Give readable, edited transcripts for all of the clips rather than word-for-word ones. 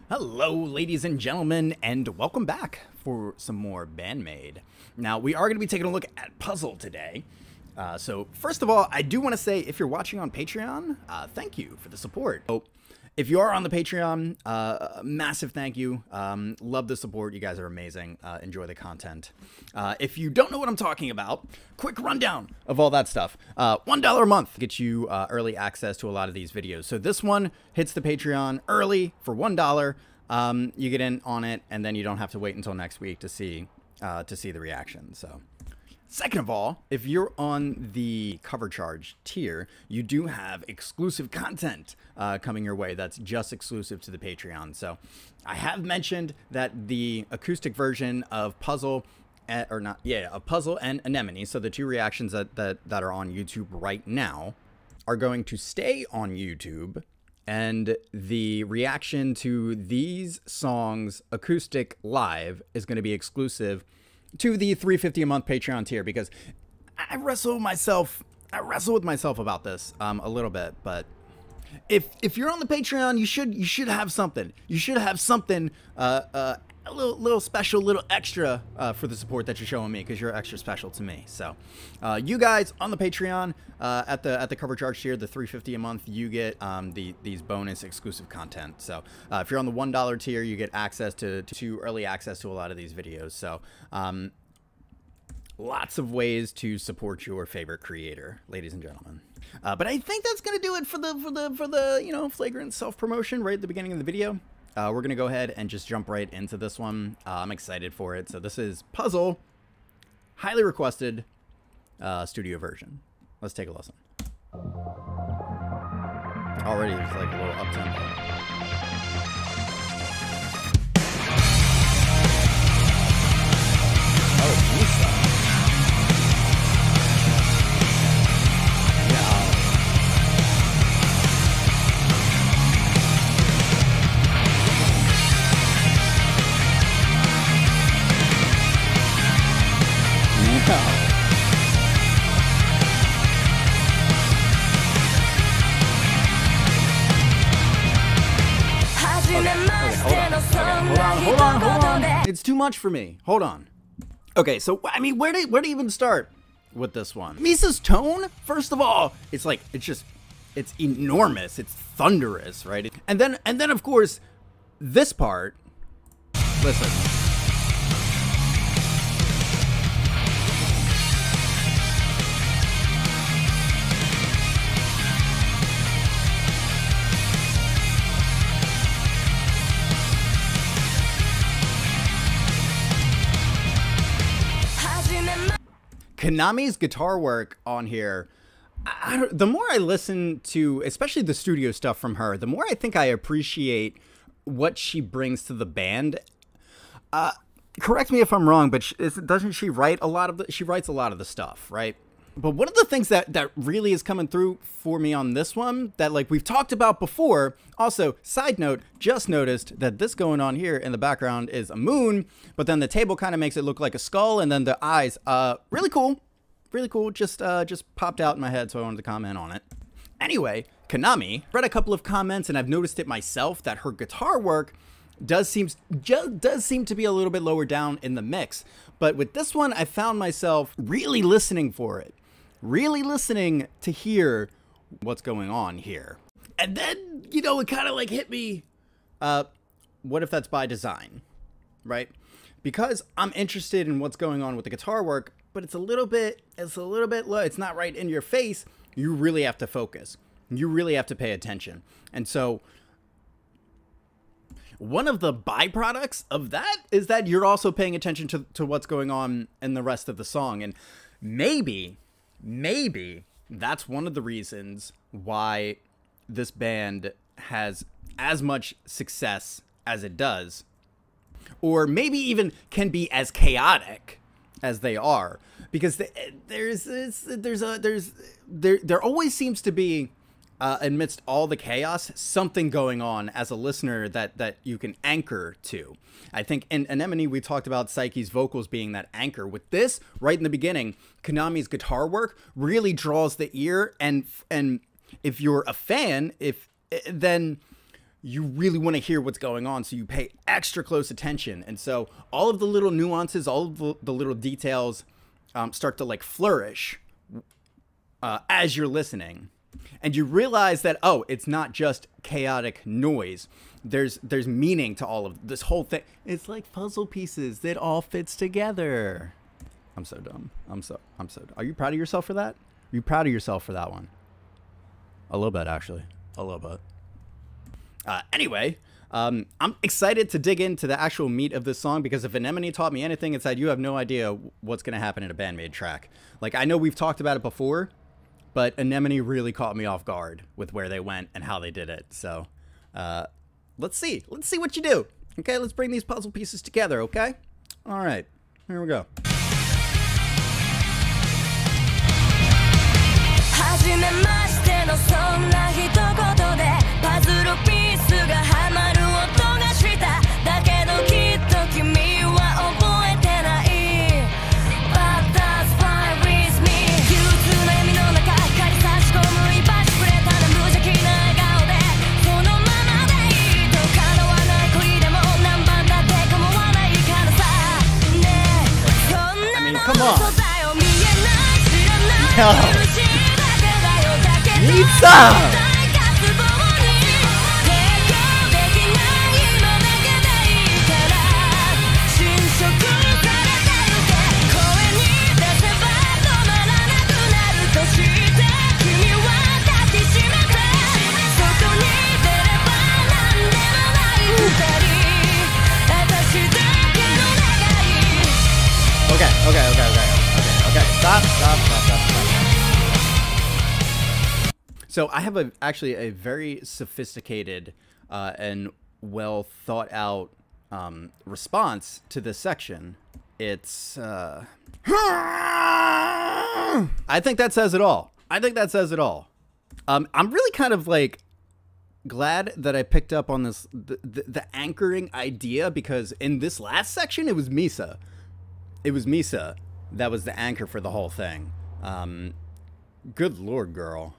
Hello, ladies and gentlemen, and welcome back for some more BAND-MAID. Now, we are going to be taking a look at Puzzle today. So, first of all, I do want to say, if you're watching on Patreon, thank you for the support. So, if you are on the Patreon, massive thank you. Love the support. You guys are amazing. Enjoy the content. If you don't know what I'm talking about, quick rundown of all that stuff. $1 a month gets you early access to a lot of these videos. So this one hits the Patreon early for $1. You get in on it, and then you don't have to wait until next week to see the reaction. So. Second of all, if you're on the cover charge tier, you do have exclusive content coming your way that's just exclusive to the Patreon. So I have mentioned that the acoustic version of Puzzle, of Puzzle and Anemone, so the two reactions that are on YouTube right now, are going to stay on YouTube. And the reaction to these songs acoustic live is going to be exclusive to the $3.50 a month Patreon tier, because I wrestle with myself about this a little bit. But if you're on the Patreon, you should have something. You should have something a little special, little extra for the support that you're showing me, because you're extra special to me. So you guys on the Patreon at the cover charge tier, the $3.50 a month, you get these bonus exclusive content. So if you're on the $1 tier, you get access to early access to a lot of these videos. So lots of ways to support your favorite creator, ladies and gentlemen. But I think that's gonna do it for the flagrant self-promotion right at the beginning of the video. We're going to go ahead and just jump right into this one. I'm excited for it. So this is Puzzle, highly requested studio version. Let's take a listen. Already it's like a little up-tempo. Oh, Lisa. Hold on. It's too much for me. Hold on. Okay, so I mean, where to even start with this one? Misa's tone, first of all, it's enormous. It's thunderous, right? And then of course, this part. Listen. Konami's guitar work on here, the more I listen to, especially the studio stuff from her, the more I think I appreciate what she brings to the band. Correct me if I'm wrong, but doesn't she write a lot of she writes a lot of the stuff, right? But one of the things that really is coming through for me on this one, that like we've talked about before, also, side note, just noticed that this going on here in the background is a moon, but then the table kind of makes it look like a skull, and then the eyes, really cool, just popped out in my head, so I wanted to comment on it. Anyway, Konami, read a couple of comments, and I've noticed it myself, that her guitar work does seem to be a little bit lower down in the mix, but with this one, I found myself really listening for it. Really listening to hear what's going on here. And then, it kind of like hit me, what if that's by design, right? Because I'm interested in what's going on with the guitar work, but it's a little bit low. It's not right in your face. You really have to focus. You really have to pay attention. And so one of the byproducts of that is that you're also paying attention to what's going on in the rest of the song. And maybe that's one of the reasons why this band has as much success as it does, or maybe even can be as chaotic as they are, because there always seems to be, amidst all the chaos, something going on as a listener that you can anchor to. I think in Anemone, we talked about Psyche's vocals being that anchor. With this, right in the beginning, Konami's guitar work really draws the ear, and if you're a fan, then you really want to hear what's going on, so you pay extra close attention. And so all of the little nuances, all of the little details start to like flourish as you're listening. And you realize that, oh, it's not just chaotic noise. There's meaning to all of this whole thing. It's like puzzle pieces that all fits together. I'm so dumb. I'm so dumb. Are you proud of yourself for that? Are you proud of yourself for that one? A little bit, actually. A little bit. Anyway, I'm excited to dig into the actual meat of this song, because if Anemone taught me anything, it's that you have no idea what's going to happen in a BAND-MAID track. Like, I know we've talked about it before, but Anemone really caught me off guard with where they went and how they did it. So, let's see. Let's see what you do. Okay, let's bring these puzzle pieces together, okay? All right, here we go. Come on. Yo. Need some. Okay. Stop. So I have actually a very sophisticated and well thought out response to this section. It's I think that says it all. I'm really kind of like glad that I picked up on this the anchoring idea, because in this last section it was Misa. That was the anchor for the whole thing. Good Lord, girl.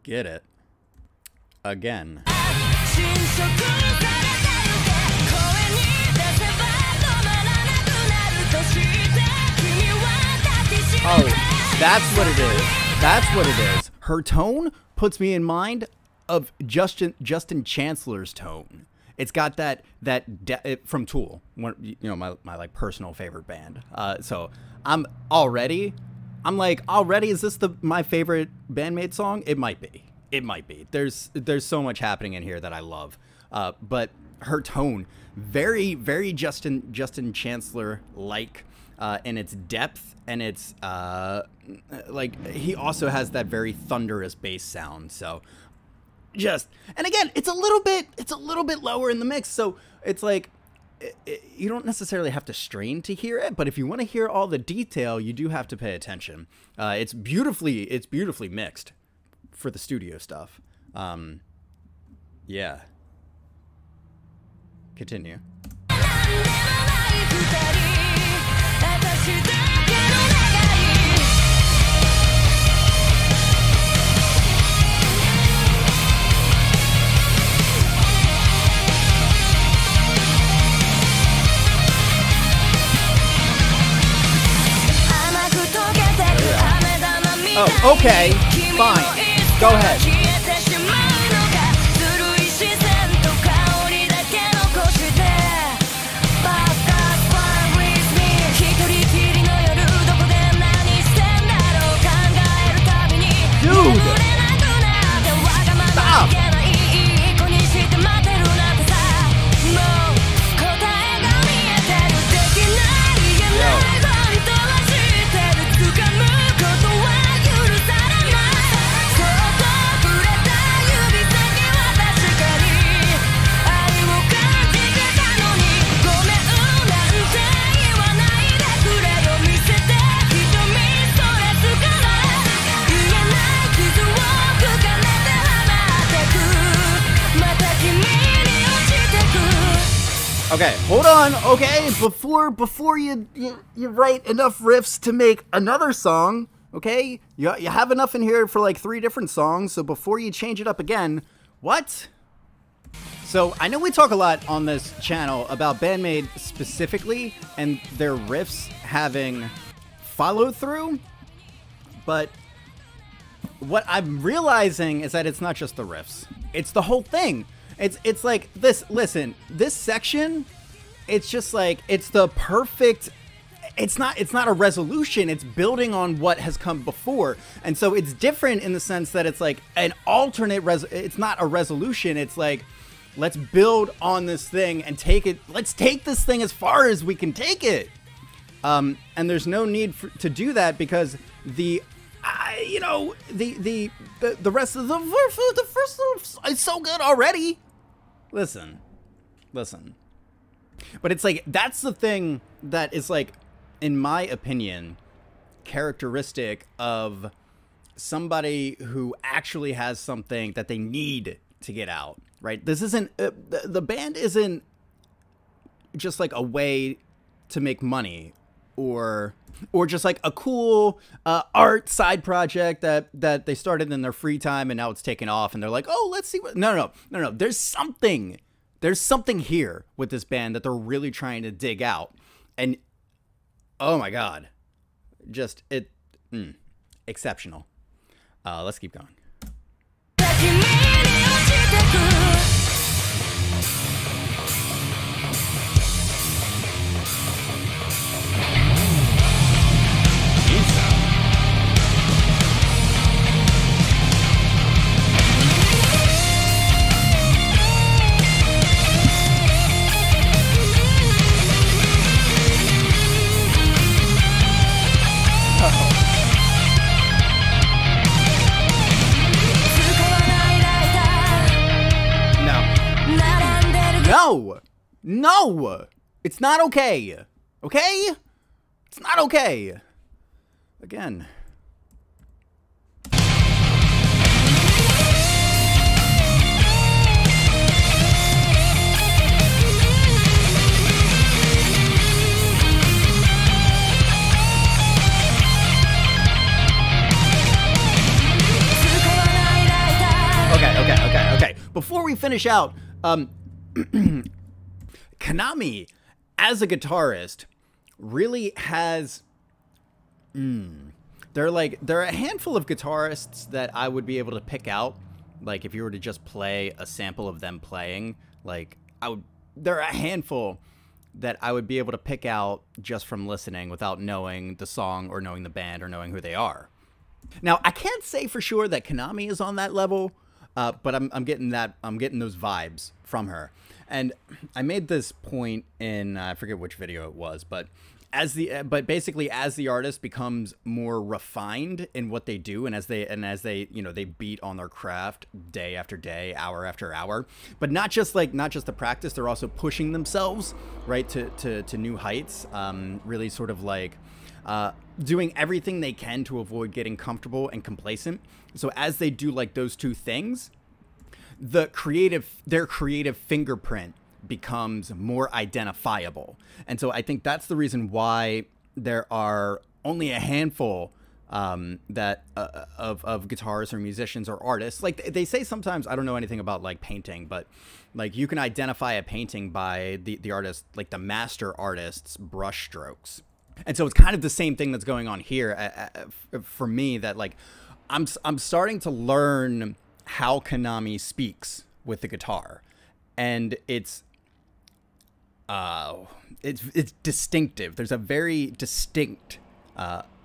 Get it. Again. Oh, that's what it is. Her tone puts me in mind of Justin Chancellor's tone. It's got that from Tool, you know, my like personal favorite band. So I'm already, is this my favorite BAND-MAID song? It might be. There's so much happening in here that I love. But her tone, very, very Justin Chancellor like in its depth, and it's like he also has that very thunderous bass sound. So. And again, it's a little bit lower in the mix, so it's like you don't necessarily have to strain to hear it, but if you want to hear all the detail, you do have to pay attention. It's beautifully mixed for the studio stuff. Yeah. Continue. Oh, okay, fine. Go ahead. Dude! Stop! Okay, hold on. Okay, before you write enough riffs to make another song, okay? You have enough in here for like 3 different songs, so before you change it up again, what? So I know we talk a lot on this channel about BAND-MAID specifically and their riffs having follow through, but what I'm realizing is that it's not just the riffs. It's the whole thing. It's like this, listen, this section, it's just like, it's the perfect, it's not a resolution, it's building on what has come before. And so it's different in the sense that it's like an alternate, it's not a resolution, it's like, let's build on this thing and take it, let's take this thing as far as we can take it. And there's no need to do that because the rest of the first is so good already. Listen. But it's like, that's the thing that is like, in my opinion, characteristic of somebody who actually has something that they need to get out, right? This isn't, the band isn't just like a way to make money or just like a cool art side project that they started in their free time and now it's taken off and they're like, oh, let's see what, no. There's something here with this band that they're really trying to dig out. And oh my God, just exceptional. Let's keep going. No, it's not okay. Okay? It's not okay. Again. Okay. Before we finish out, Konami, as a guitarist, really has, there are a handful of guitarists that I would be able to pick out, like if you were to just play a sample of them playing, like there are a handful that I would be able to pick out just from listening without knowing the song or knowing the band or knowing who they are. Now, I can't say for sure that Konami is on that level, but I'm getting those vibes from her. And I made this point in, I forget which video it was, but basically as the artist becomes more refined in what they do, and as they they beat on their craft day after day, hour after hour, but not just the practice, they're also pushing themselves right to new heights, really sort of like doing everything they can to avoid getting comfortable and complacent. So as they do like those two things, their creative fingerprint becomes more identifiable. And so I think that's the reason why there are only a handful of guitarists or musicians or artists. Like they say sometimes, I don't know anything about like painting, but like you can identify a painting by the artist, like the master artist's brush strokes. And so it's kind of the same thing that's going on here for me, that like I'm starting to learn how Konami speaks with the guitar, and it's distinctive. There's a very distinct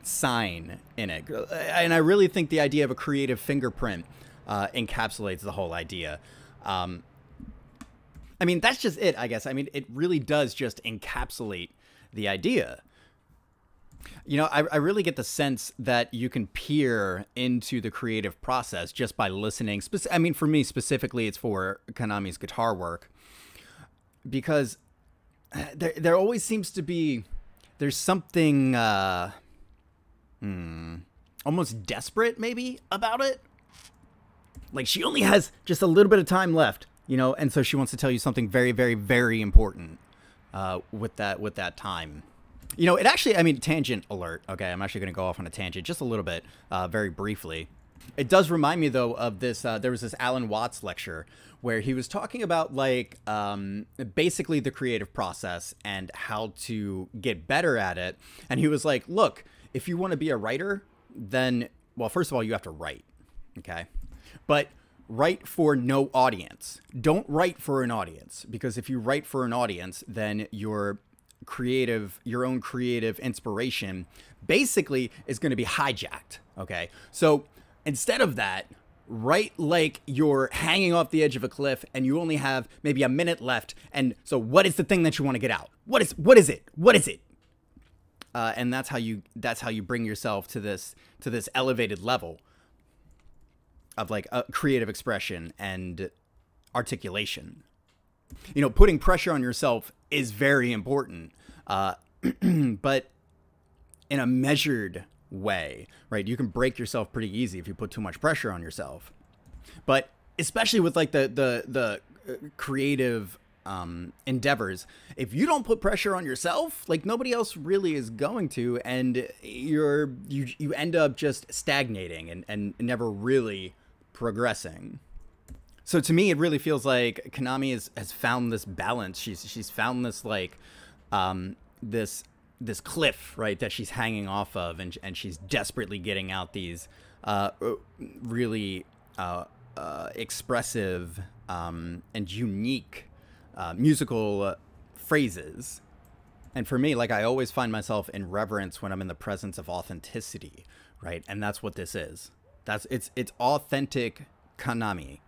sign in it, and I really think the idea of a creative fingerprint encapsulates the whole idea. I mean, that's just it, I guess. I mean, it really does just encapsulate the idea. You know, I really get the sense that you can peer into the creative process just by listening. I mean, for me specifically, it's for Konami's guitar work, because there always seems to be, there's something almost desperate maybe about it. Like she only has just a little bit of time left, you know, and so she wants to tell you something very, very, very important with that time. You know, it actually, I mean, tangent alert. Okay, I'm actually going to go off on a tangent just a little bit, very briefly. It does remind me, though, of this. There was this Alan Watts lecture where he was talking about, like, basically the creative process and how to get better at it. And he was like, look, if you want to be a writer, then, well, first of all, you have to write. Okay. But write for no audience. Don't write for an audience, because if you write for an audience, then your own creative inspiration basically is going to be hijacked. Okay. So instead of that, write like you're hanging off the edge of a cliff and you only have maybe a minute left. And so what is the thing that you want to get out? What is it? And that's how you bring yourself to this elevated level of like a creative expression and articulation. You know, putting pressure on yourself is very important, but in a measured way, right? You can break yourself pretty easy if you put too much pressure on yourself. But especially with like the creative endeavors, if you don't put pressure on yourself, like nobody else really is going to, and you end up just stagnating and never really progressing. So to me, it really feels like Konami has found this balance. She's found this like this cliff, right, that she's hanging off of, and she's desperately getting out these really expressive and unique musical phrases. And for me, like, I always find myself in reverence when I'm in the presence of authenticity, right? And that's what this is. It's authentic Konami.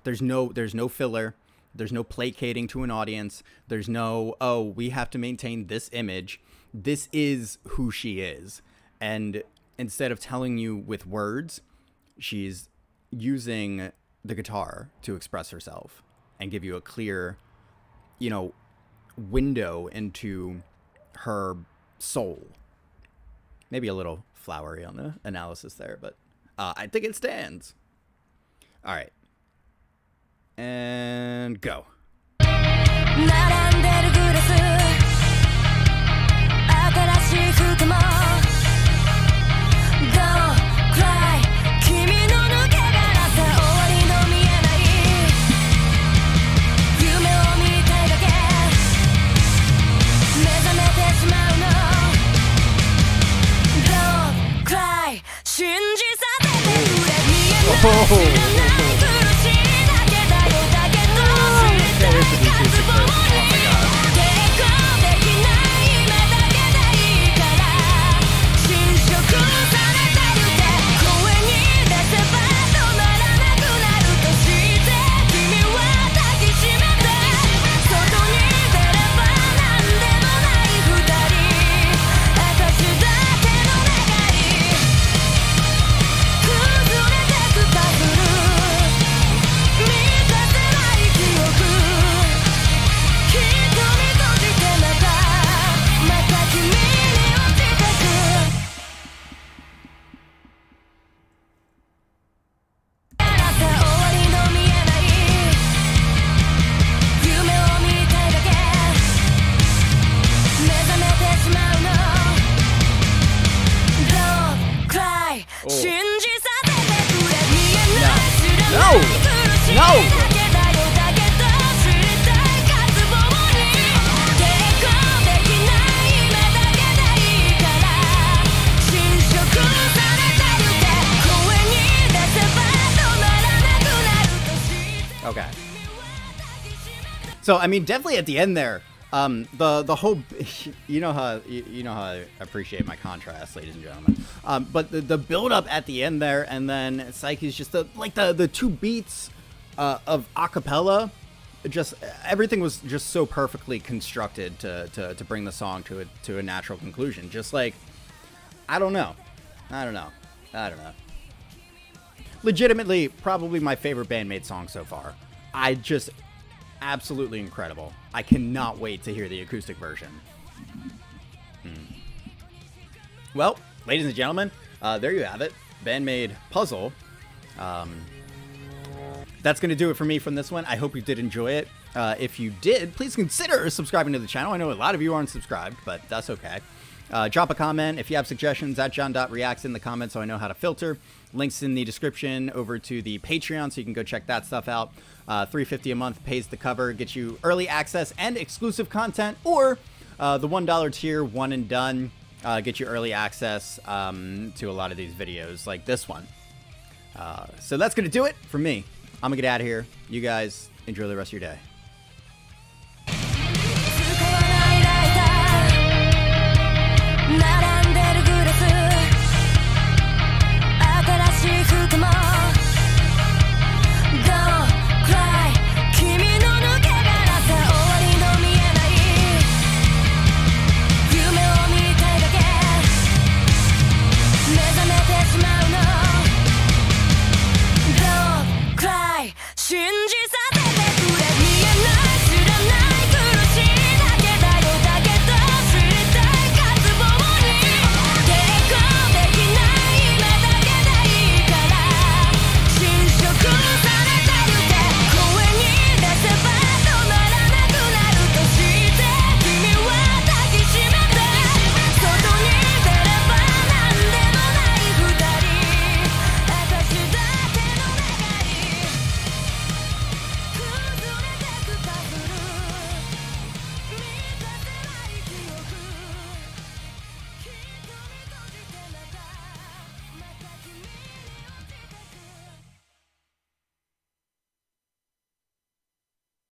There's no filler. There's no placating to an audience. There's no, oh, we have to maintain this image. This is who she is. And instead of telling you with words, she's using the guitar to express herself and give you a clear, you know, window into her soul. Maybe a little flowery on the analysis there, but I think it stands. All right. And go. Okay. So I mean, definitely at the end there, the whole, you know how I appreciate my contrast, ladies and gentlemen. But the build up at the end there, and then Psyche's just the two beats of acapella. Just everything was just so perfectly constructed to bring the song to a natural conclusion. Just like, I don't know. Legitimately, probably my favorite BAND-MAID'S song so far. Absolutely incredible. I cannot wait to hear the acoustic version. Well, ladies and gentlemen, there you have it. BAND-MAID Puzzle. That's going to do it for me from this one. I hope you did enjoy it. If you did, please consider subscribing to the channel. I know a lot of you aren't subscribed, but that's okay. Drop a comment if you have suggestions at john.reacts in the comments so I know how to filter. Links in the description over to the Patreon so you can go check that stuff out. $3.50 a month pays the cover, gets you early access and exclusive content, or the $1 tier, one and done, get you early access to a lot of these videos like this one. So that's going to do it for me. I'm going to get out of here. You guys enjoy the rest of your day.